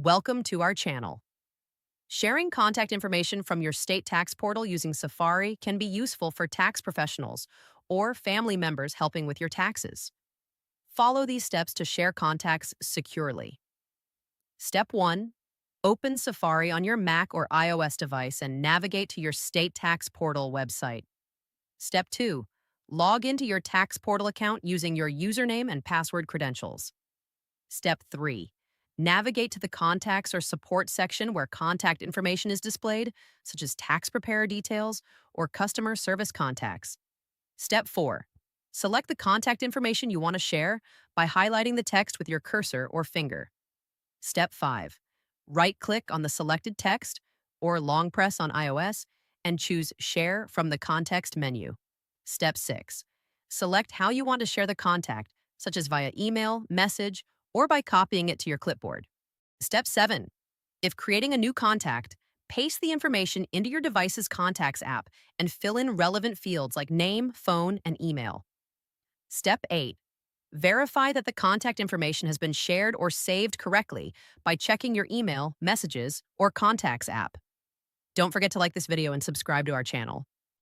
Welcome to our channel. Sharing contact information from your state tax portal using Safari can be useful for tax professionals or family members helping with your taxes. Follow these steps to share contacts securely. Step 1. Open Safari on your Mac or iOS device and navigate to your state tax portal website. Step 2. Log into your tax portal account using your username and password credentials. Step 3. Navigate to the contacts or support section where contact information is displayed, such as tax preparer details or customer service contacts. Step 4. Select the contact information you want to share by highlighting the text with your cursor or finger. Step 5. Right-click on the selected text or long press on iOS and choose Share from the context menu. Step 6. Select how you want to share the contact, such as via email, message, or by copying it to your clipboard. Step 7. If creating a new contact, paste the information into your device's Contacts app and fill in relevant fields like name, phone, and email. Step 8. Verify that the contact information has been shared or saved correctly by checking your email, messages, or Contacts app. Don't forget to like this video and subscribe to our channel.